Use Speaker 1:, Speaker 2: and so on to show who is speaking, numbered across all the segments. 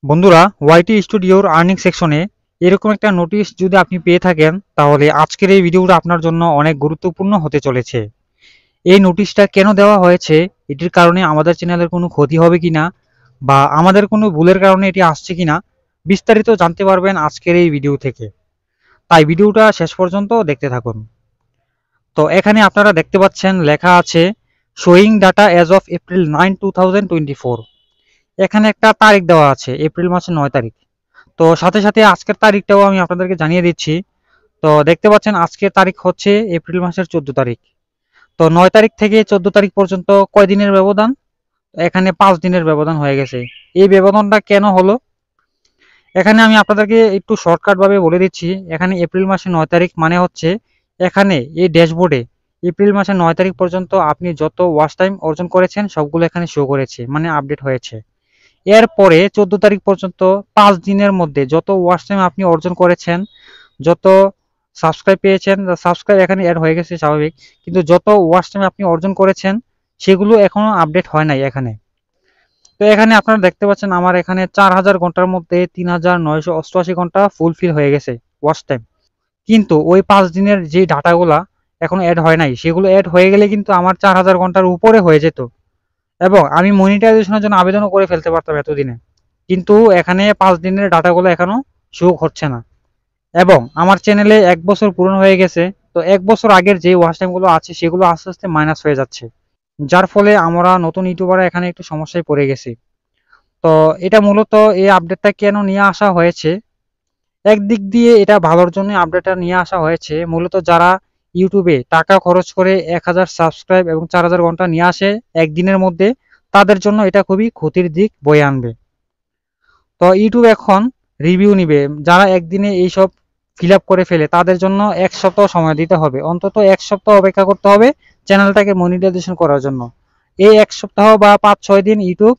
Speaker 1: বন্ধুরা, ওয়াইটি স্টুডিওর আর্নিং সেকশনে এরকম একটা নোটিশ যদি আপনি পেয়ে থাকেন, তাহলে আজকের এই ভিডিওটা আপনার জন্য অনেক গুরুত্বপূর্ণ হতে চলেছে। এই নোটিশটা কেন দেওয়া হয়েছে, এটির কারণে আমাদের চ্যানেলের কোনো ক্ষতি হবে কিনা বা আমাদের কোনো ভুলের কারণে এটি আসছে কিনা, বিস্তারিত জানতে পারবেন আজকের এই ভিডিও থেকে। তাই ভিডিওটা শেষ পর্যন্ত দেখতে থাকুন। তো এখানে আপনারা দেখতে পাচ্ছেন লেখা আছে showing data as of April 9, 2024। এখানে একটা তারিখ দেওয়া আছে, এপ্রিল মাসের 9 তারিখ। তো সাথে সাথে আজকের তারিখটাও আমি আপনাদেরকে জানিয়ে দিচ্ছি। তো দেখতে পাচ্ছেন আজকের তারিখ হচ্ছে এপ্রিল মাসের 14 তারিখ। তো 9 তারিখ থেকে 14 তারিখ পর্যন্ত কয় দিনের ব্যবধান? এখানে 5 দিনের ব্যবধান হয়ে গেছে। এই ব্যবধানটা কেন হলো, এখানে আমি আপনাদেরকে একটু শর্টকাট ভাবে বলে দিচ্ছি। এখানে এপ্রিল মাসের 9 তারিখ মানে হচ্ছে, এখানে এই ড্যাশবোর্ডে এপ্রিল মাসের 9 তারিখ পর্যন্ত আপনি যত ওয়াচ টাইম অর্জন করেছেন সবগুলো এখানে শো করেছে, মানে আপডেট হয়েছে। এরপরে 14 তারিখ পর্যন্ত 5 দিনের মধ্যে যত ওয়াচ টাইম আপনি অর্জন করেছেন, যত সাবস্ক্রাইব পেয়েছেন, সাবস্ক্রাইব এখানে অ্যাড হয়ে গেছে স্বাভাবিক, কিন্তু যত ওয়াচ টাইম আপনি অর্জন করেছেন সেগুলো এখনো আপডেট হয় নাই এখানে। তো এখানে আপনারা দেখতে পাচ্ছেন আমার এখানে 4000 ঘন্টার মধ্যে 3988 ঘন্টা ফুলফিল হয়ে গেছে ওয়াচ টাইম। কিন্তু ওই 5 দিনের যে ডাটাগুলা এখনো অ্যাড হয় নাই, সেগুলো অ্যাড হয়ে গেলে কিন্তু আমার 4000 ঘন্টার উপরে হয়ে যেত এবং আমি মনিটাইজেশনের জন্য আবেদনও করে ফেলতে পারতাম এতদিনে। কিন্তু এখানে 5 দিনের ডাটাগুলো এখনো শো হচ্ছে না এবং আমার চ্যানেলে 1 বছর পূরণ হয়ে গেছে। তো 1 বছর আগের যে ওয়াচ টাইমগুলো আছে সেগুলো আস্তে আস্তে মাইনাস হয়ে যাচ্ছে, যার ফলে আমরা নতুন ইউটিউবাররা এখানে একটু সমস্যায় পড়ে গেছি। তো এটা মূলত এই আপডেটটা কেন নিয়ে আসা হয়েছে, একদিক দিয়ে এটা ভালোর জন্য আপডেটটা নিয়ে আসা হয়েছে। মূলত যারা ইউটিউবে টাকা খরচ করে 1000 সাবস্ক্রাইব এবং 4000 ঘন্টা নিয়ে আসে একদিনের মধ্যে, তাদের জন্য এটা খুবই ক্ষতির দিক বয়ে আনবে। তো ইউটিউব এখন রিভিউ নিবে, যারা একদিনে এইসব ফিল আপ করে ফেলে তাদের জন্য 1 সপ্তাহ সময় দিতে হবে, অন্তত 1 সপ্তাহ অপেক্ষা করতে হবে চ্যানেলটাকে মনিটাইজেশন করার জন্য। এই 1 সপ্তাহ বা 5-6 দিন ইউটিউব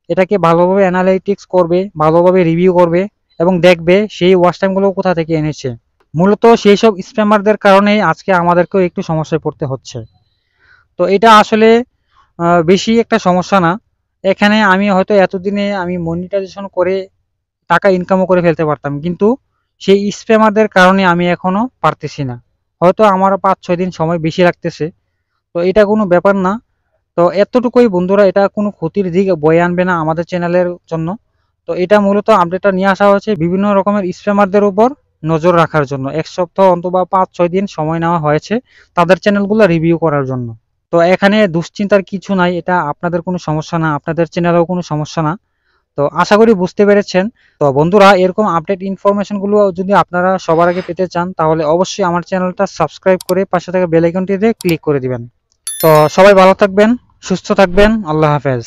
Speaker 1: এটাকে ভালোভাবে অ্যানালাইটিক্স করবে, ভালোভাবে রিভিউ করবে এবং দেখবে সেই ওয়াচ টাইমগুলো কোথা থেকে এনেছে। মূলত সেই সব স্প্যামারদের কারণেই আজকে আমাদেরকেও একটু সমস্যায় পড়তে হচ্ছে। তো এটা আসলে বেশি একটা সমস্যা না। এখানে আমি হয়তো এতদিনে আমি মনিটাইজেশন করে টাকা ইনকামও করে ফেলতে পারতাম, কিন্তু সেই স্প্যামারদের কারণে আমি এখনো পারতেছি না। হয়তো আমার 5-6 দিন সময় বেশি লাগতেছে, তো এটা কোনো ব্যাপার না। তো এতটুকুই বন্ধুরা, এটা কোনো ক্ষতির দিক বয়ে আনবে না আমাদের চ্যানেলের জন্য। তো এটা মূলত আপডেটটা নিয়ে আসা হয়েছে বিভিন্ন রকমের স্প্যামারদের উপর নজর রাখার জন্য। 1 সপ্তাহ অথবা 5-6 দিন সময় নেওয়া হয়েছে তাদের চ্যানেলগুলো রিভিউ করার জন্য। তো এখানে দুশ্চিন্তার কিছু নাই, এটা আপনাদের কোনো সমস্যা না, আপনাদের চ্যানেলেও কোনো সমস্যা না। তো আশা করি বুঝতে পেরেছেন। তো বন্ধুরা, এরকম আপডেট ইনফরমেশন গুলো যদি আপনারা সবার আগে পেতে চান, তাহলে অবশ্যই আমার চ্যানেলটা সাবস্ক্রাইব করে পাশে থাকা বেল আইকনটিতে ক্লিক করে দিবেন। তো সবাই ভালো থাকবেন, সুস্থ থাকবেন, আল্লাহ হাফেজ।